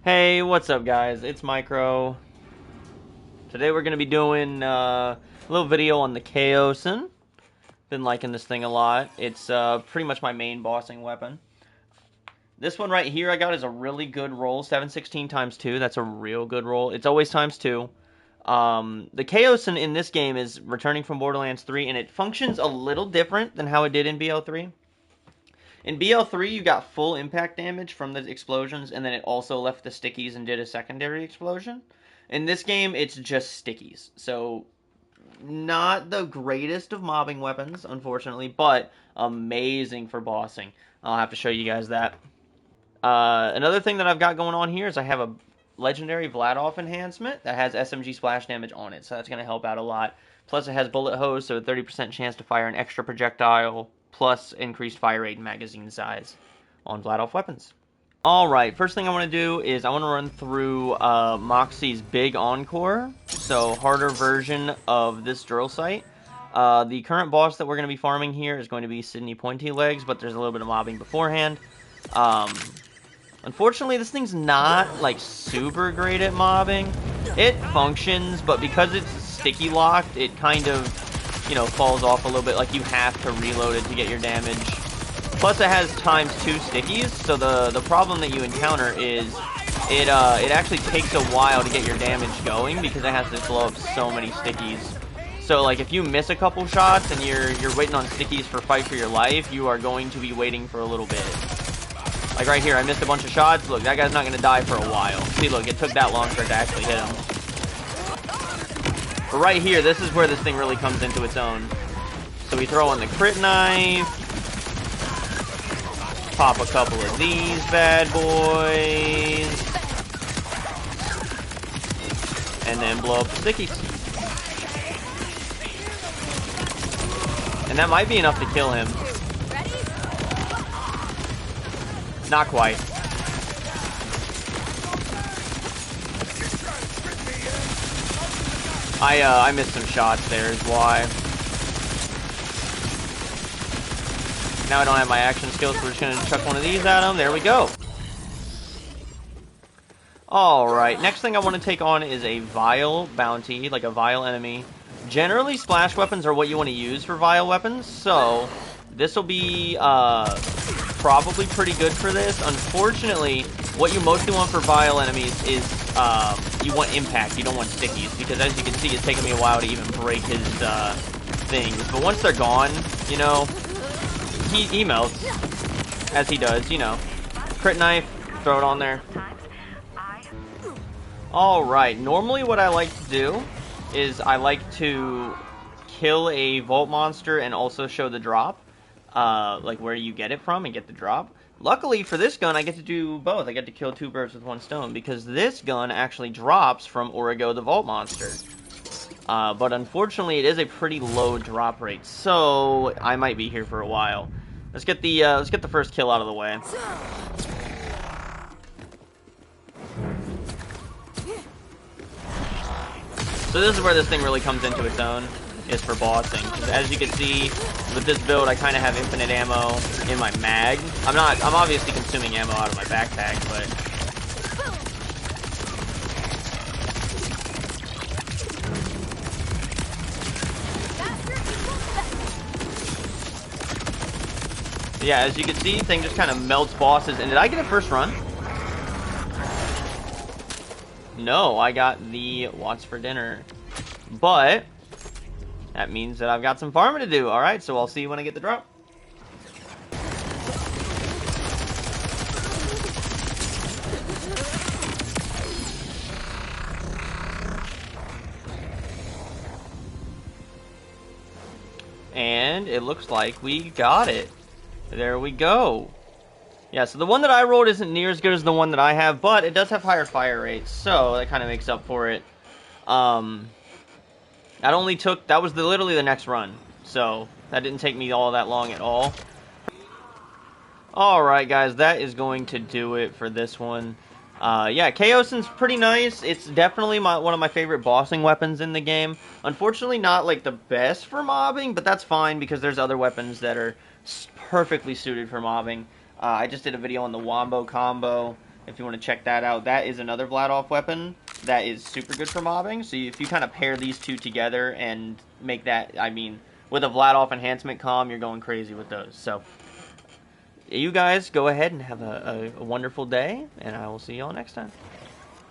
Hey, what's up guys? It's Micro. Today we're going to be doing a little video on the Kaoson. Been liking this thing a lot. It's pretty much my main bossing weapon. This one right here I got is a really good roll, 716 times 2. That's a real good roll. It's always times 2. The Kaoson in this game is returning from Borderlands 3, and it functions a little different than how it did in BL3. In BL3, you got full impact damage from the explosions, and then it also left the stickies and did a secondary explosion. In this game, it's just stickies. So, not the greatest of mobbing weapons, unfortunately, but amazing for bossing. I'll have to show you guys that. Another thing that I've got going on here is I have a legendary Vladoff enhancement that has SMG splash damage on it, so that's going to help out a lot. Plus, it has bullet hose, so a 30% chance to fire an extra projectile, plus increased fire rate and magazine size on Vladoff weapons. Alright, first thing I want to do is I want to run through Moxie's Big Encore, so harder version of this drill site. The current boss that we're going to be farming here is going to be Sydney Pointy Legs, but there's a little bit of mobbing beforehand. Unfortunately, this thing's not, like, super great at mobbing. It functions, but because it's sticky locked, it kind of, you know, falls off a little bit. Like, you have to reload it to get your damage. Plus, it has times 2 stickies, so the problem that you encounter is it actually takes a while to get your damage going because it has to blow up so many stickies. So, like, if you miss a couple shots and you're waiting on stickies for Fight for Your Life, you are going to be waiting for a little bit. Like right here, I missed a bunch of shots. Look, that guy's not going to die for a while. See, look, it took that long for it to actually hit him. But right here, this is where this thing really comes into its own. So we throw in the crit knife. Pop a couple of these bad boys. And then blow up the stickies. And that might be enough to kill him. Not quite. I missed some shots there is why. Now I don't have my action skills, so we're just gonna chuck one of these at him. There we go. Alright, next thing I want to take on is a Vile bounty, like a Vile enemy. Generally, splash weapons are what you want to use for Vile weapons, so this will be probably pretty good for this. Unfortunately, what you mostly want for Vile enemies is you want impact, you don't want stickies, because as you can see, it's taken me a while to even break his things. But once they're gone, you know, he melts, as he does, you know. Crit knife, throw it on there. Alright, normally what I like to do is I like to kill a Vault monster and also show the drop. Like where you get it from and get the drop. Luckily for this gun, I get to do both. I get to kill 2 birds with 1 stone because this gun actually drops from Origo the Vault monster. But unfortunately, it is a pretty low drop rate, so I might be here for a while. Let's get the first kill out of the way. So this is where this thing really comes into its own, is for bossing. As you can see, with this build, I kind of have infinite ammo in my mag. I'm obviously consuming ammo out of my backpack, but... yeah, as you can see, thing just kind of melts bosses. And did I get a first run? No, I got the What's for Dinner. But that means that I've got some farming to do. Alright, so I'll see you when I get the drop. And it looks like we got it. There we go. Yeah, so the one that I rolled isn't near as good as the one that I have, but it does have higher fire rates, so that kind of makes up for it. That was literally the next run, so that didn't take me all that long at all. Alright guys, that is going to do it for this one. Yeah, Kaoson's pretty nice. It's definitely one of my favorite bossing weapons in the game. Unfortunately, not like the best for mobbing, but that's fine because there's other weapons that are perfectly suited for mobbing. I just did a video on the Wombo combo. if you want to check that out. That is another Vladoff weapon that is super good for mobbing. So if you kind of pair these two together and make that, I mean, with a Vladoff enhancement comm, you're going crazy with those. So you guys go ahead and have a wonderful day, and I will see y'all next time.